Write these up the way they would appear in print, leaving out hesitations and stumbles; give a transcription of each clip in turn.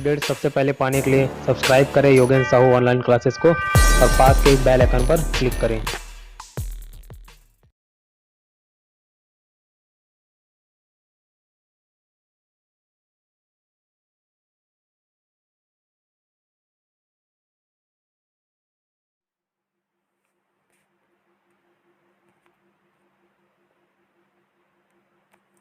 Update सबसे पहले पाने के लिए सब्सक्राइब करें योगेंद्र साहू ऑनलाइन क्लासेस को और पास के बेल आइकन पर क्लिक करें।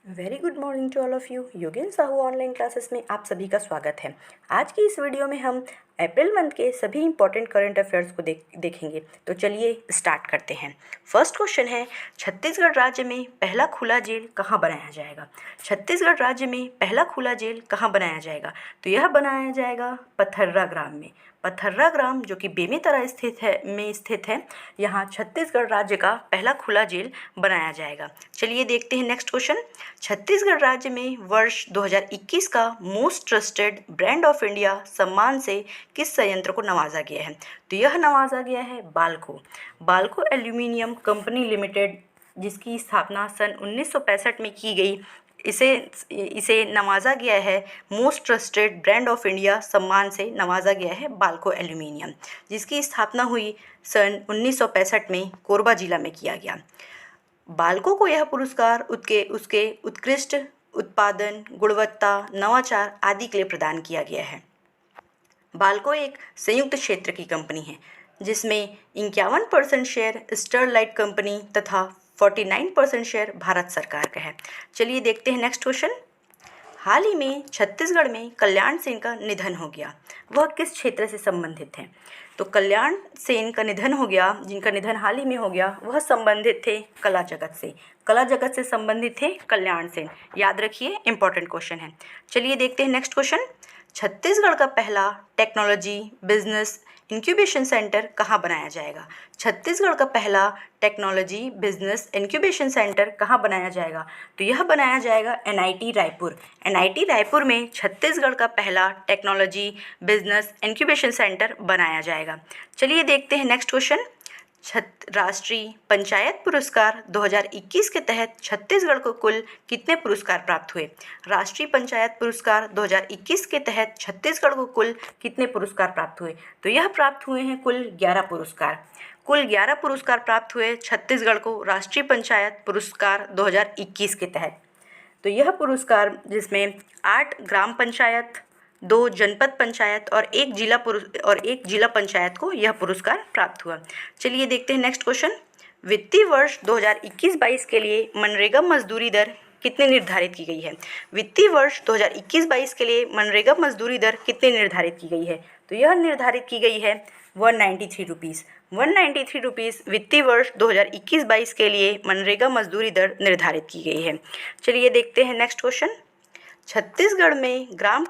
Very good morning to all of you. Yogendra Sahu online classes में आप सभी का स्वागत है। आज की इस वीडियो में हम अप्रैल मंथ के सभी इंपॉर्टेंट करंट अफेयर्स को देखेंगे। तो चलिए स्टार्ट करते हैं। फर्स्ट क्वेश्चन है, छत्तीसगढ़ राज्य में पहला खुला जेल कहाँ बनाया जाएगा? छत्तीसगढ़ राज्य में पहला खुला जेल कहाँ बनाया जाएगा? तो यह बनाया जाएगा पथर्रा ग्राम में। पथर्रा ग्राम जो कि बेमेतरा स्थित है, यहाँ छत्तीसगढ़ राज्य का पहला खुला जेल बनाया जाएगा। चलिए देखते हैं नेक्स्ट क्वेश्चन। छत्तीसगढ़ राज्य में वर्ष 2021 का most trusted brand of India सम्मान से किस संयंत्र को नवाजा गया है? तो यह नवाजा गया है बाल्को एल्यूमिनियम कंपनी लिमिटेड, जिसकी स्थापना सन 1965 में की गई। इसे नवाजा गया है most trusted brand of India सम्मान से नवाजा गया है बाल्को एल्यूमिनियम, जिसकी स्थापना हुई सन 1965 में कोरबा जिला में किया गया। बाल्को को यह पुरस्कार उसके उत्कृष्ट उत्पादन, गुणवत्ता, नवाचार आदि के लिए प्रदान किया गया है। बाल्को एक संयुक्त क्षेत्र की कंपनी है जिसमें 51% शेयर स्टरलाइट कंपनी तथा 49% शेयर भारत सरकार का है। चलिए देखते हैं नेक्स्ट क्वेश्चन। हाल ही में छत्तीसगढ़ में कल्याण सेन का निधन हो गया, वह किस क्षेत्र से संबंधित हैं? तो कल्याण सेन का निधन हो गया, जिनका निधन हाल ही में हो गया, वह संबंधित थे कला जगत से संबंधित थे कल्याण सेन। याद रखिए, इंपॉर्टेंट क्वेश्चन है। चलिए देखते हैं नेक्स्ट क्वेश्चन। छत्तीसगढ़ का पहला टेक्नोलॉजी बिजनेस इंक्यूबेशन सेंटर कहाँ बनाया जाएगा? छत्तीसगढ़ का पहला टेक्नोलॉजी बिजनेस इंक्यूबेशन सेंटर कहाँ बनाया जाएगा? तो यह बनाया जाएगा NIT रायपुर। NIT रायपुर में छत्तीसगढ़ का पहला टेक्नोलॉजी बिजनेस इंक्यूबेशन सेंटर बनाया जाएगा। चलिए देखते हैं नेक्स्ट क्वेश्चन। राष्ट्रीय पंचायत पुरस्कार 2021 के तहत छत्तीसगढ़ को कुल कितने पुरस्कार प्राप्त हुए? राष्ट्रीय पंचायत पुरस्कार 2021 के तहत छत्तीसगढ़ को कुल कितने पुरस्कार प्राप्त हुए? तो यह प्राप्त हुए हैं कुल 11 पुरस्कार। कुल 11 पुरस्कार प्राप्त हुए छत्तीसगढ़ को राष्ट्रीय पंचायत पुरस्कार 2021 के तहत। तो यह पुरस्कार, जिसमें 8 ग्राम पंचायत, 2 जनपद पंचायत और एक जिला पंचायत को यह पुरस्कार प्राप्त हुआ। चलिए देखते हैं नेक्स्ट क्वेश्चन। वित्तीय वर्ष 2021-22 के लिए मनरेगा मजदूरी दर कितने निर्धारित की गई है? वित्तीय वर्ष 2021-22 के लिए मनरेगा मजदूरी दर कितने निर्धारित की गई है? तो यह निर्धारित की गई है 193 रुपीज़। 193 रुपीज़ वित्तीय वर्ष 2021-22 के लिए मनरेगा मजदूरी दर निर्धारित की गई है। चलिए देखते हैं नेक्स्ट क्वेश्चन। छत्तीसगढ़ में ग्राम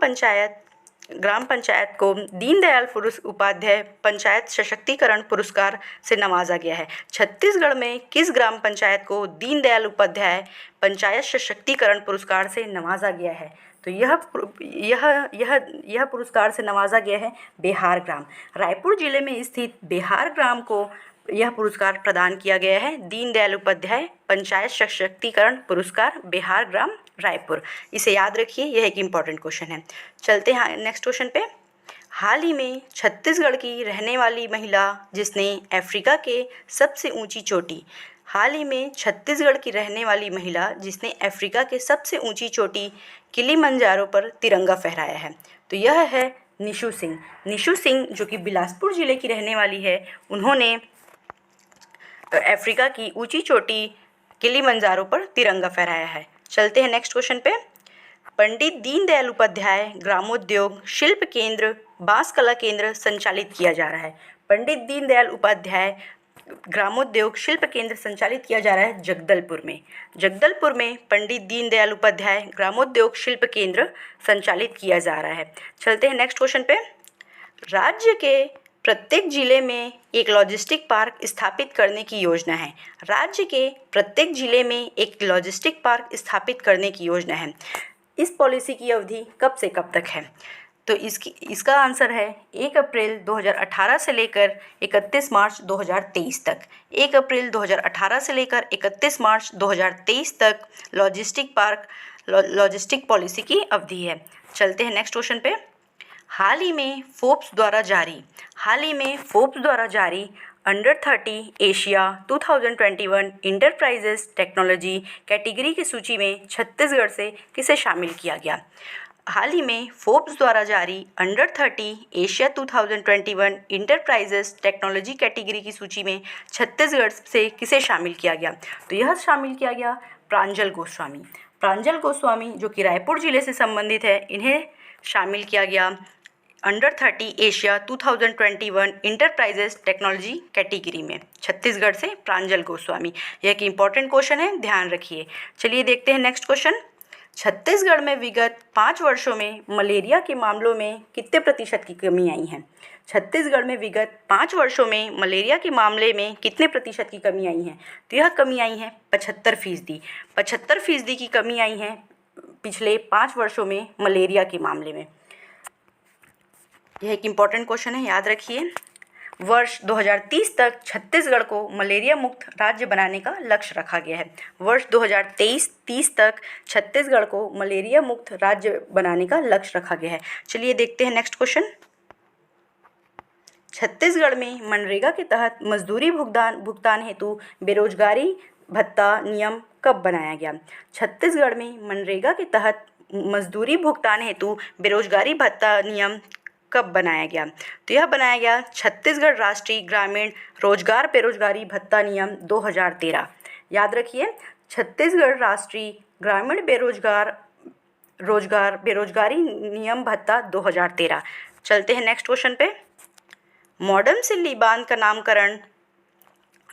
पंचायत को दीनदयाल उपाध्याय पंचायत सशक्तिकरण पुरस्कार से नवाजा गया है। छत्तीसगढ़ में किस ग्राम पंचायत को दीनदयाल उपाध्याय पंचायत सशक्तिकरण पुरस्कार से नवाजा गया है? तो यह पुरस्कार से नवाजा गया है बिहार ग्राम। रायपुर जिले में स्थित बिहार ग्राम को यह पुरस्कार प्रदान किया गया है, दीनदयाल उपाध्याय पंचायत सशक्तिकरण पुरस्कार, बिहार ग्राम, रायपुर। इसे याद रखिए, यह एक इम्पॉर्टेंट क्वेश्चन है। चलते हैं नेक्स्ट क्वेश्चन पे। हाल ही में छत्तीसगढ़ की रहने वाली महिला जिसने अफ्रीका के सबसे ऊंची चोटी किलिमंजारो पर तिरंगा फहराया है, तो यह है निशु सिंह, जो कि बिलासपुर जिले की रहने वाली है। उन्होंने अफ्रीका की ऊंची चोटी किलिमंजारो पर तिरंगा फहराया है। चलते हैं नेक्स्ट क्वेश्चन पे। पंडित दीनदयाल उपाध्याय ग्रामोद्योग शिल्प केंद्र बांस कला केंद्र संचालित किया जा रहा है। पंडित दीनदयाल उपाध्याय ग्रामोद्योग शिल्प केंद्र संचालित किया जा रहा है जगदलपुर में पंडित दीनदयाल उपाध्याय ग्रामोद्योग शिल्प केंद्र संचालित किया जा रहा है। चलते हैं नेक्स्ट क्वेश्चन पे। राज्य के प्रत्येक जिले में एक लॉजिस्टिक पार्क स्थापित करने की योजना है। राज्य के प्रत्येक जिले में एक लॉजिस्टिक पार्क स्थापित करने की योजना है। इस पॉलिसी की अवधि कब से कब तक है? तो इसका आंसर है 1 अप्रैल 2018 से लेकर 31 मार्च 2023 तक। 1 अप्रैल 2018 से लेकर 31 मार्च 2023 तक लॉजिस्टिक पॉलिसी की अवधि है। चलते हैं नेक्स्ट क्वेश्चन पे। हाल ही में फोर्ब्स द्वारा जारी under 30 Asia 2021 enterprises technology category की सूची में छत्तीसगढ़ से किसे शामिल किया गया? हाल ही में फोर्ब्स द्वारा जारी under 30 Asia 2021 enterprises technology category की सूची में छत्तीसगढ़ से किसे शामिल किया गया? तो यह शामिल किया गया प्रांजल गोस्वामी जो कि रायपुर जिले से संबंधित है, इन्हें शामिल किया गया under 30 Asia 2021 enterprises technology category में। छत्तीसगढ़ से प्रांजल गोस्वामी। यह एक इम्पॉर्टेंट क्वेश्चन है, ध्यान रखिए। चलिए देखते हैं नेक्स्ट क्वेश्चन। छत्तीसगढ़ में विगत 5 वर्षों में मलेरिया के मामलों में कितने प्रतिशत की कमी आई है? छत्तीसगढ़ में विगत 5 वर्षों में मलेरिया के मामले में कितने प्रतिशत की कमी आई है? तो यह कमी आई है 75%। 75% की कमी आई है पिछले 5 वर्षों में मलेरिया के मामले में। यह एक इम्पॉर्टेंट क्वेश्चन है, याद रखिए। वर्ष 2030 तक छत्तीसगढ़ को मलेरिया मुक्त राज्य बनाने का लक्ष्य रखा गया है। वर्ष 2023-30 तक छत्तीसगढ़ को मलेरिया मुक्त राज्य बनाने का लक्ष्य रखा गया है। चलिए देखते हैं नेक्स्ट क्वेश्चन। छत्तीसगढ़ में मनरेगा के तहत मजदूरी भुगतान हेतु बेरोजगारी भत्ता नियम कब बनाया गया? छत्तीसगढ़ में मनरेगा के तहत मजदूरी भुगतान हेतु बेरोजगारी भत्ता नियम कब बनाया गया? तो यह बनाया गया छत्तीसगढ़ राष्ट्रीय ग्रामीण रोजगार बेरोजगारी भत्ता नियम 2013। याद रखिए, छत्तीसगढ़ राष्ट्रीय ग्रामीण बेरोजगारी नियम भत्ता 2013। चलते हैं नेक्स्ट क्वेश्चन पे। मॉडर्न सिल्ली बांध का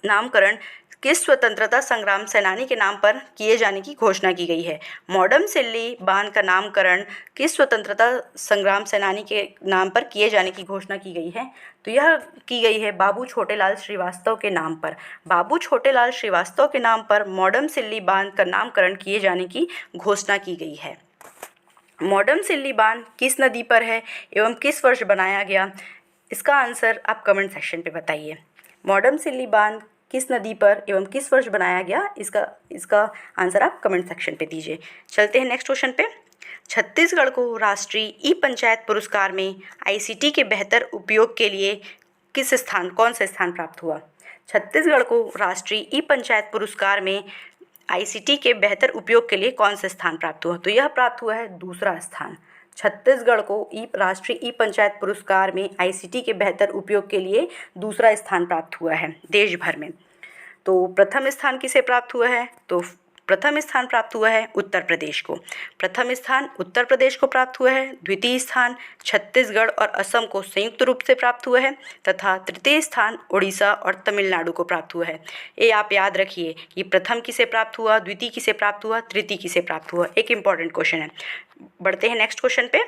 नामकरण किस स्वतंत्रता संग्राम सेनानी के नाम पर किए जाने की घोषणा की गई है? मॉडर्न सिल्ली बांध का नामकरण किस स्वतंत्रता संग्राम सेनानी के नाम पर किए जाने की घोषणा की गई है? तो यह की गई है बाबू छोटेलाल श्रीवास्तव के नाम पर। बाबू छोटेलाल श्रीवास्तव के नाम पर मॉडर्न सिल्ली बांध का नामकरण किए जाने की घोषणा की गई है। मॉडर्न सिल्ली बांध किस नदी पर है एवं किस वर्ष बनाया गया? इसका आंसर आप कमेंट सेक्शन पे बताइए। मॉडर्न सिल्ली बांध किस नदी पर एवं किस वर्ष बनाया गया? इसका आंसर आप कमेंट सेक्शन पे दीजिए। चलते हैं नेक्स्ट क्वेश्चन पे। छत्तीसगढ़ को राष्ट्रीय ई पंचायत पुरस्कार में आईसीटी के बेहतर उपयोग के लिए कौन सा स्थान प्राप्त हुआ? छत्तीसगढ़ को राष्ट्रीय ई पंचायत पुरस्कार में आईसीटी के बेहतर उपयोग के लिए कौन सा स्थान प्राप्त हुआ? तो यह प्राप्त हुआ है दूसरा स्थान। छत्तीसगढ़ को राष्ट्रीय ई पंचायत पुरस्कार में आईसीटी के बेहतर उपयोग के लिए दूसरा स्थान प्राप्त हुआ है देश भर में। तो प्रथम स्थान किसे प्राप्त हुआ है? तो प्रथम स्थान प्राप्त हुआ है उत्तर प्रदेश को। प्रथम स्थान उत्तर प्रदेश को प्राप्त हुआ है। द्वितीय स्थान छत्तीसगढ़ और असम को संयुक्त रूप से प्राप्त हुआ है तथा तृतीय स्थान उड़ीसा और तमिलनाडु को प्राप्त हुआ है। ये आप याद रखिए कि प्रथम किसे प्राप्त हुआ, द्वितीय किसे प्राप्त हुआ, तृतीय किसे प्राप्त हुआ। एक इम्पॉर्टेंट क्वेश्चन है। बढ़ते हैं नेक्स्ट क्वेश्चन पे।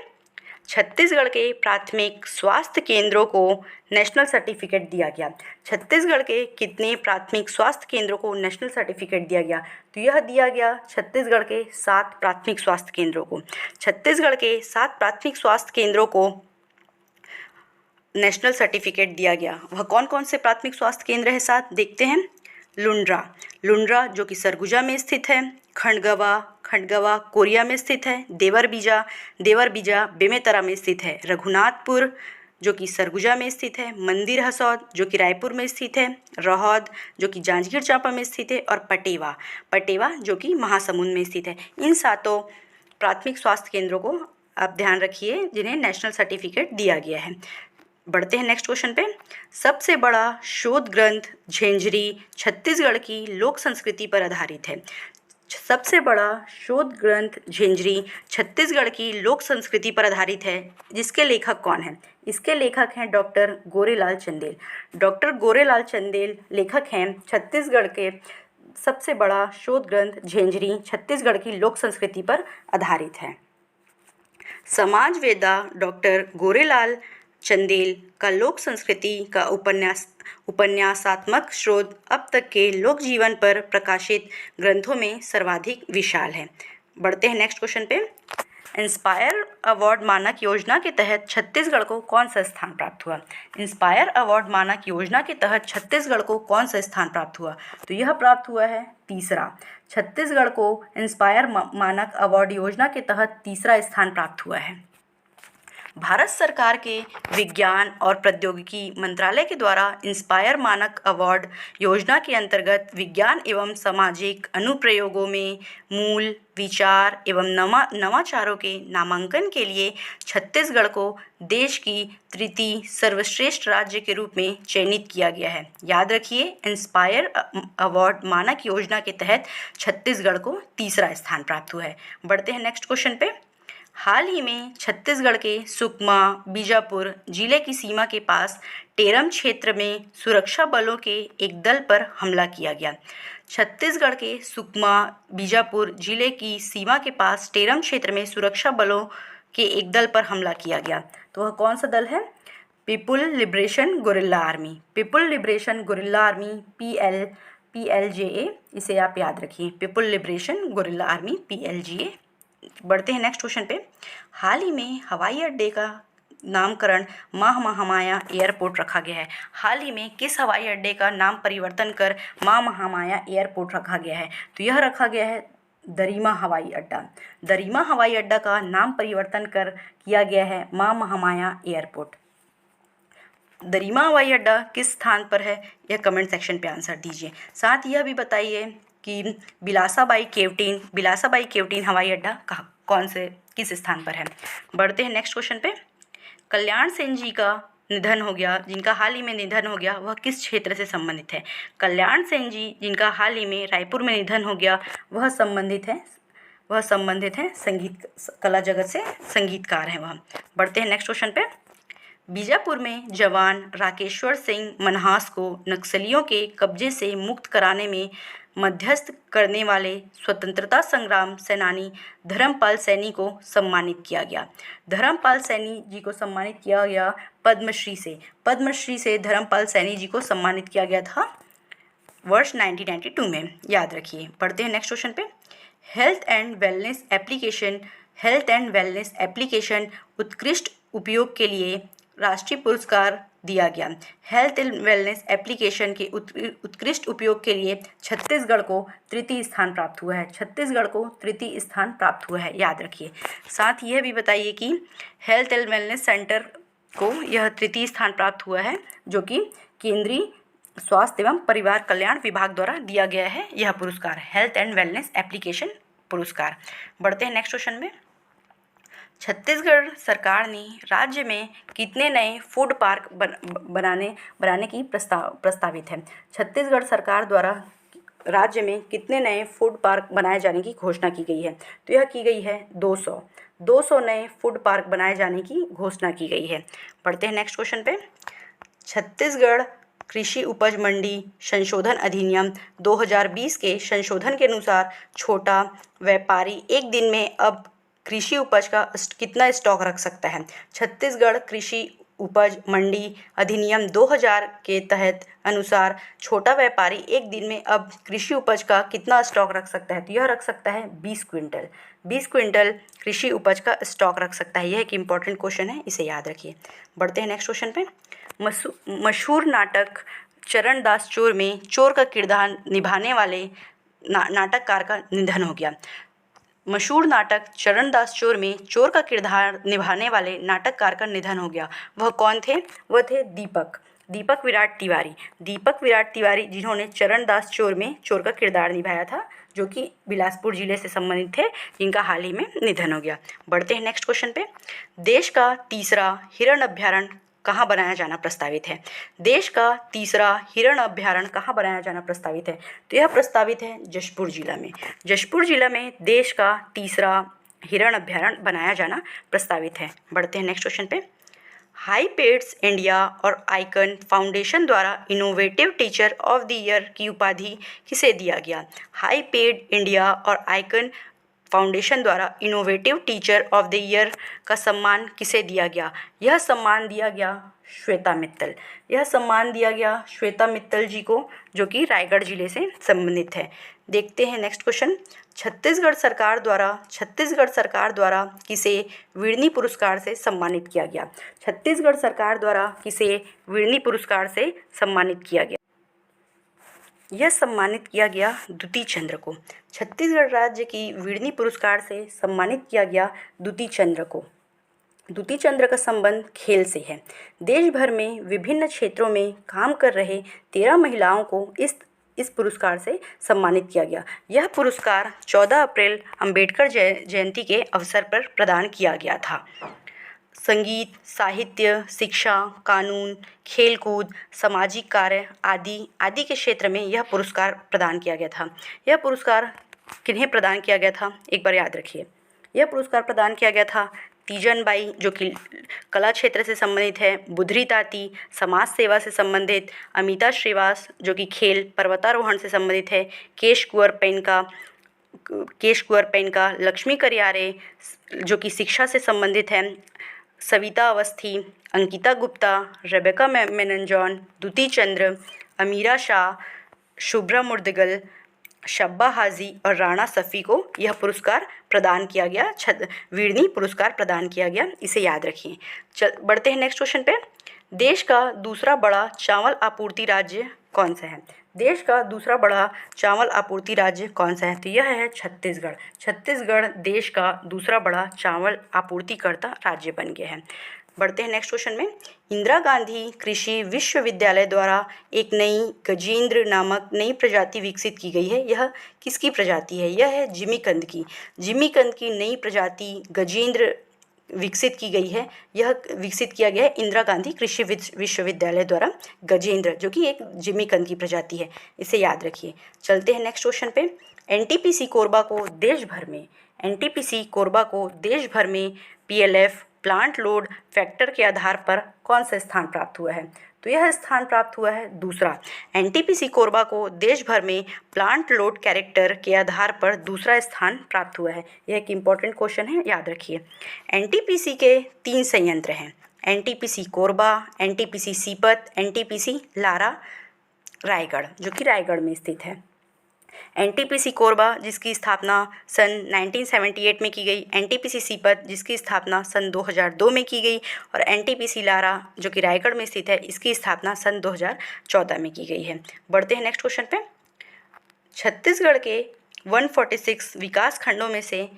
छत्तीसगढ़ के प्राथमिक स्वास्थ्य केंद्रों को नेशनल सर्टिफिकेट दिया गया। छत्तीसगढ़ के कितने प्राथमिक स्वास्थ्य केंद्रों को नेशनल सर्टिफिकेट दिया गया? तो यह दिया गया छत्तीसगढ़ के 7 प्राथमिक स्वास्थ्य केंद्रों को। छत्तीसगढ़ के 7 प्राथमिक स्वास्थ्य केंद्रों को नेशनल सर्टिफिकेट दिया गया। वह कौन कौन से प्राथमिक स्वास्थ्य केंद्र है साथ देखते हैं। लुंड्रा जो कि सरगुजा में स्थित है। खंडगवा कोरिया में स्थित है। देवरबीजा बेमेतरा में स्थित है। रघुनाथपुर जो कि सरगुजा में स्थित है। मंदिर हसौद जो कि रायपुर में स्थित है। रहौद जो कि जांजगीर चांपा में स्थित है। और पटेवा जो कि महासमुंद में स्थित है। इन 7 प्राथमिक स्वास्थ्य केंद्रों को आप ध्यान रखिए जिन्हें नेशनल सर्टिफिकेट दिया गया है। बढ़ते हैं नेक्स्ट क्वेश्चन पे। सबसे बड़ा शोध ग्रंथ झेंझरी छत्तीसगढ़ की लोक संस्कृति पर आधारित है। सबसे बड़ा शोध ग्रंथ झेंझरी छत्तीसगढ़ की लोक संस्कृति पर आधारित है। जिसके लेखक कौन हैं? इसके लेखक हैं डॉक्टर गोरेलाल चंदेल। डॉक्टर गोरेलाल चंदेल लेखक हैं। छत्तीसगढ़ के सबसे बड़ा शोध ग्रंथ झेंझरी छत्तीसगढ़ की लोक संस्कृति पर आधारित है। समाजवेदा डॉक्टर गोरेलाल चंदेल का लोक संस्कृति का उपन्यासात्मक शोध अब तक के लोक जीवन पर प्रकाशित ग्रंथों में सर्वाधिक विशाल है। बढ़ते हैं नेक्स्ट क्वेश्चन पे। इंस्पायर अवार्ड मानक योजना के तहत छत्तीसगढ़ को कौन सा स्थान प्राप्त हुआ? इंस्पायर अवार्ड मानक योजना के तहत छत्तीसगढ़ को कौन सा स्थान प्राप्त हुआ? तो यह प्राप्त हुआ है तीसरा। छत्तीसगढ़ को इंस्पायर मानक अवार्ड योजना के तहत तीसरा स्थान प्राप्त हुआ है। भारत सरकार के विज्ञान और प्रौद्योगिकी मंत्रालय के द्वारा इंस्पायर मानक अवार्ड योजना के अंतर्गत विज्ञान एवं सामाजिक अनुप्रयोगों में मूल विचार एवं नवाचारों के नामांकन के लिए छत्तीसगढ़ को देश की तृतीय सर्वश्रेष्ठ राज्य के रूप में चयनित किया गया है। याद रखिए, इंस्पायर अवार्ड मानक योजना के तहत छत्तीसगढ़ को तीसरा स्थान प्राप्त हुआ है। बढ़ते हैं नेक्स्ट क्वेश्चन पे। हाल ही में छत्तीसगढ़ के सुकमा बीजापुर जिले की सीमा के पास टेरम क्षेत्र में सुरक्षा बलों के एक दल पर हमला किया गया। छत्तीसगढ़ के सुकमा बीजापुर जिले की सीमा के पास टेरम क्षेत्र में सुरक्षा बलों के एक दल पर हमला किया गया। तो वह कौन सा दल है? People liberation guerrilla army. People liberation guerrilla army PLGA, इसे आप याद रखिए, people liberation guerrilla army PLGA। बढ़ते हैं नेक्स्ट क्वेश्चन पे। हाल ही में हवाई अड्डे का नामकरण मां महामाया एयरपोर्ट रखा गया है। हाल ही में किस हवाई अड्डे का नाम परिवर्तन कर मां महामाया एयरपोर्ट रखा गया है? तो यह रखा गया है दरिमा हवाई अड्डा। दरिमा हवाई अड्डा का नाम परिवर्तन कर किया गया है मां महामाया एयरपोर्ट। दरिमा हवाई अड्डा किस स्थान पर है? यह कमेंट सेक्शन पे आंसर दीजिए। साथ यह भी बताइए कि बिलासाबाई केवटीन हवाई अड्डा किस स्थान पर है। बढ़ते हैं नेक्स्ट क्वेश्चन पे। कल्याण सेन जी का निधन हो गया, जिनका हाल ही में निधन हो गया, वह किस क्षेत्र से संबंधित है? कल्याण सेन जी जिनका हाल ही में रायपुर में निधन हो गया, वह संबंधित है संगीत कला जगत से, संगीतकार हैं वह। बढ़ते हैं नेक्स्ट क्वेश्चन पे। बीजापुर में जवान राकेश्वर सिंह मनहास को नक्सलियों के कब्जे से मुक्त कराने में मध्यस्थ करने वाले स्वतंत्रता संग्राम सेनानी धर्मपाल सैनी को सम्मानित किया गया। धर्मपाल सैनी जी को सम्मानित किया गया पद्मश्री से धर्मपाल सैनी जी को सम्मानित किया गया था वर्ष 1992 में, याद रखिए। बढ़ते हैं नेक्स्ट क्वेश्चन पे। हेल्थ एंड वेलनेस एप्लीकेशन उत्कृष्ट उपयोग के लिए राष्ट्रीय पुरस्कार दिया गया। हेल्थ एंड वेलनेस एप्लीकेशन के उत्कृष्ट उपयोग के लिए छत्तीसगढ़ को तृतीय स्थान प्राप्त हुआ है। याद रखिए। साथ यह भी बताइए कि हेल्थ एंड वेलनेस सेंटर को यह तृतीय स्थान प्राप्त हुआ है, जो कि केंद्रीय स्वास्थ्य एवं परिवार कल्याण विभाग द्वारा दिया गया है यह पुरस्कार, हेल्थ एंड वेलनेस एप्लीकेशन पुरस्कार। बढ़ते हैं नेक्स्ट क्वेश्चन में। छत्तीसगढ़ सरकार ने राज्य में कितने नए फूड पार्क बनाने की प्रस्तावित है? छत्तीसगढ़ सरकार द्वारा राज्य में कितने नए फूड पार्क बनाए जाने की घोषणा की गई है? तो यह की गई है 200 नए फूड पार्क बनाए जाने की घोषणा की गई है। बढ़ते हैं नेक्स्ट क्वेश्चन पे। छत्तीसगढ़ कृषि उपज मंडी संशोधन अधिनियम 2020 के संशोधन के अनुसार छोटा व्यापारी एक दिन में अब कृषि उपज का कितना स्टॉक रख सकता है? छत्तीसगढ़ कृषि उपज मंडी अधिनियम 2000 के तहत अनुसार छोटा व्यापारी एक दिन में अब कृषि उपज का कितना स्टॉक रख सकता है? तो यह रख सकता है 20 क्विंटल कृषि उपज का स्टॉक रख सकता है। यह एक इम्पॉर्टेंट क्वेश्चन है, इसे याद रखिए। बढ़ते हैं नेक्स्ट क्वेश्चन पे। मशहूर नाटक चरणदास चोर में चोर का किरदार निभाने वाले नाटककार का निधन हो गया। मशहूर नाटक चरणदास चोर में चोर का किरदार निभाने वाले नाटककार का निधन हो गया। वह कौन थे? वह थे दीपक विराट तिवारी, जिन्होंने चरणदास चोर में चोर का किरदार निभाया था, जो कि बिलासपुर जिले से संबंधित थे, जिनका हाल ही में निधन हो गया। बढ़ते हैं नेक्स्ट क्वेश्चन पे। देश का तीसरा हिरण अभ्यारण्य कहाँ बनाया जाना प्रस्तावित है? देश का तीसरा हिरण अभ्यारण्य कहाँ बनाया जाना प्रस्तावित है? तो यह प्रस्तावित है जशपुर जिला में देश का तीसरा हिरण अभ्यारण्य बनाया जाना प्रस्तावित है। बढ़ते हैं नेक्स्ट क्वेश्चन पे। हाई पेड्स इंडिया और आइकन फाउंडेशन द्वारा innovative teacher of the year की उपाधि किसे दिया गया? हाई पेड इंडिया और आइकन फाउंडेशन द्वारा innovative teacher of the year का सम्मान किसे दिया गया? यह सम्मान दिया गया श्वेता मित्तल जी को, जो कि रायगढ़ जिले से संबंधित है। देखते हैं नेक्स्ट क्वेश्चन। छत्तीसगढ़ सरकार द्वारा किसे विर्नी पुरस्कार से सम्मानित किया गया? छत्तीसगढ़ सरकार द्वारा किसे विर्नी पुरस्कार से सम्मानित किया गया? यह सम्मानित किया गया दुती चंद्र को। छत्तीसगढ़ राज्य की विर्नी पुरस्कार से सम्मानित किया गया दुती चंद्र को। द्युति चंद्र का संबंध खेल से है। देश भर में विभिन्न क्षेत्रों में काम कर रहे 13 महिलाओं को इस पुरस्कार से सम्मानित किया गया। यह पुरस्कार 14 अप्रैल अंबेडकर जयंती के अवसर पर प्रदान किया गया था। संगीत, साहित्य, शिक्षा, कानून, खेलकूद, सामाजिक कार्य आदि के क्षेत्र में यह पुरस्कार प्रदान किया गया था। यह पुरस्कार किन्हें प्रदान किया गया था, एक बार याद रखिए। यह पुरस्कार प्रदान किया गया था तीजन बाई, जो कि कला क्षेत्र से संबंधित है, बुधरी ताती समाज सेवा से संबंधित, अमिता श्रीवास जो कि खेल पर्वतारोहण से संबंधित है, केश कुंवर पेनका, लक्ष्मी करियारे जो कि शिक्षा से संबंधित है, सविता अवस्थी, अंकिता गुप्ता, रेबेका मेनन जॉन, द्युति चंद्र, अमीरा शाह, शुभ्रा मुर्दगल, शब्बा हाजी और राणा सफ़ी को यह पुरस्कार प्रदान किया गया, वीरनी पुरस्कार प्रदान किया गया। इसे याद रखिए। बढ़ते हैं नेक्स्ट क्वेश्चन पे। देश का दूसरा बड़ा चावल आपूर्ति राज्य कौन सा है? देश का दूसरा बड़ा चावल आपूर्ति राज्य कौन सा है? तो यह है छत्तीसगढ़। छत्तीसगढ़ देश का दूसरा बड़ा चावल आपूर्तिकर्ता राज्य बन गया है। बढ़ते हैं नेक्स्ट क्वेश्चन में। इंदिरा गांधी कृषि विश्वविद्यालय द्वारा एक नई गजेंद्र नामक नई प्रजाति विकसित की गई है। यह किसकी प्रजाति है? यह है जिमीकंद की। जिमीकंद की नई प्रजाति गजेंद्र विकसित की गई है। यह विकसित किया गया है इंदिरा गांधी कृषि विश्वविद्यालय द्वारा गजेंद्र, जो कि एक जिमीकंद की प्रजाति है। इसे याद रखिए। चलते हैं नेक्स्ट क्वेश्चन पे। एनटीपीसी कोरबा को देश भर में पीएलएफ प्लांट लोड फैक्टर के आधार पर कौन सा स्थान प्राप्त हुआ है? तो यह स्थान प्राप्त हुआ है दूसरा। एनटीपीसी कोरबा को देश भर में प्लांट लोड कैरेक्टर के आधार पर दूसरा स्थान प्राप्त हुआ है। यह एक इम्पॉर्टेंट क्वेश्चन है, याद रखिए। एनटीपीसी के 3 संयंत्र हैं, NTPC Korba, NTPC Sipat, NTPC Lara Raigarh, जो कि रायगढ़ में स्थित है। एनटीपीसी कोरबा जिसकी स्थापना सन 1978 में की गई, एनटीपीसी सीपत जिसकी स्थापना सन 2002 में की गई और एनटीपीसी लारा जो कि रायगढ़ में स्थित है, इसकी स्थापना सन 2014 में की गई है। बढ़ते हैं नेक्स्ट क्वेश्चन पे। छत्तीसगढ़ के 146 विकास खंडों में से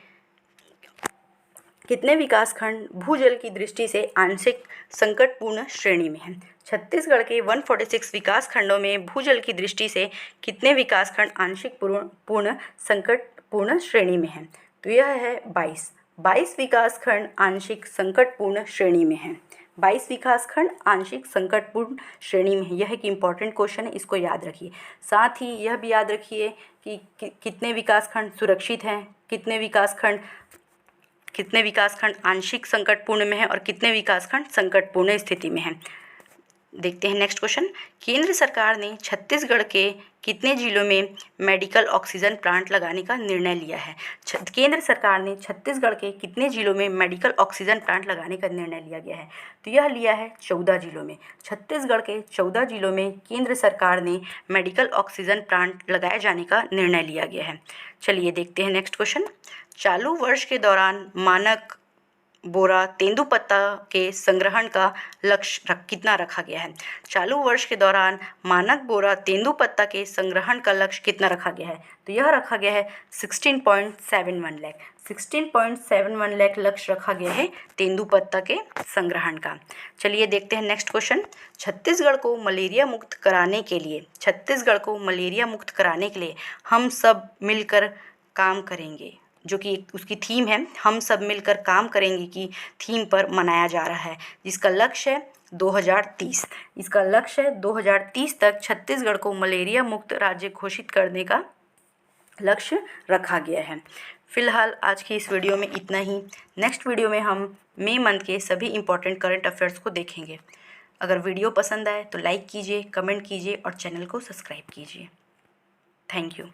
कितने विकासखंड भूजल की दृष्टि से आंशिक संकटपूर्ण श्रेणी में हैं? छत्तीसगढ़ के 146 विकास खंडों में भूजल की दृष्टि से कितने विकासखंड आंशिक पूर्ण संकटपूर्ण श्रेणी में हैं? तो यह है 22 विकासखंड आंशिक संकटपूर्ण श्रेणी में हैं। 22 विकासखंड आंशिक संकटपूर्ण श्रेणी में है। यह एक इम्पॉर्टेंट क्वेश्चन है, इसको याद रखिए। साथ ही यह भी याद रखिए कि कितने विकासखंड सुरक्षित हैं, कितने विकासखंड आंशिक संकटपूर्ण में है और कितने विकासखंड संकटपूर्ण स्थिति में हैं। देखते हैं नेक्स्ट क्वेश्चन। केंद्र सरकार ने छत्तीसगढ़ के कितने जिलों में मेडिकल ऑक्सीजन प्लांट लगाने का निर्णय लिया है? केंद्र सरकार ने छत्तीसगढ़ के कितने जिलों में मेडिकल ऑक्सीजन प्लांट लगाने का निर्णय लिया गया है? तो यह लिया है 14 जिलों में। छत्तीसगढ़ के 14 जिलों में केंद्र सरकार ने मेडिकल ऑक्सीजन प्लांट लगाए जाने का निर्णय लिया गया है। चलिए देखते हैं नेक्स्ट क्वेश्चन। चालू वर्ष के दौरान मानक बोरा तेंदुपत्ता के संग्रहण का लक्ष्य कितना रखा गया है? चालू वर्ष के दौरान मानक बोरा तेंदुपत्ता के संग्रहण का लक्ष्य कितना रखा गया है? तो यह रखा गया है 16.71 लाख। 16.71 लाख लक्ष्य रखा गया है तेंदुपत्ता के संग्रहण का। चलिए देखते हैं नेक्स्ट क्वेश्चन। छत्तीसगढ़ को मलेरिया मुक्त कराने के लिए हम सब मिलकर काम करेंगे, जो कि उसकी थीम है हम सब मिलकर काम करेंगे की थीम पर मनाया जा रहा है, जिसका लक्ष्य है 2030। इसका लक्ष्य है 2030 तक छत्तीसगढ़ को मलेरिया मुक्त राज्य घोषित करने का लक्ष्य रखा गया है। फिलहाल आज की इस वीडियो में इतना ही। नेक्स्ट वीडियो में हम मई मंथ के सभी इंपॉर्टेंट करंट अफेयर्स को देखेंगे। अगर वीडियो पसंद आए तो लाइक कीजिए, कमेंट कीजिए और चैनल को सब्सक्राइब कीजिए। Thank you.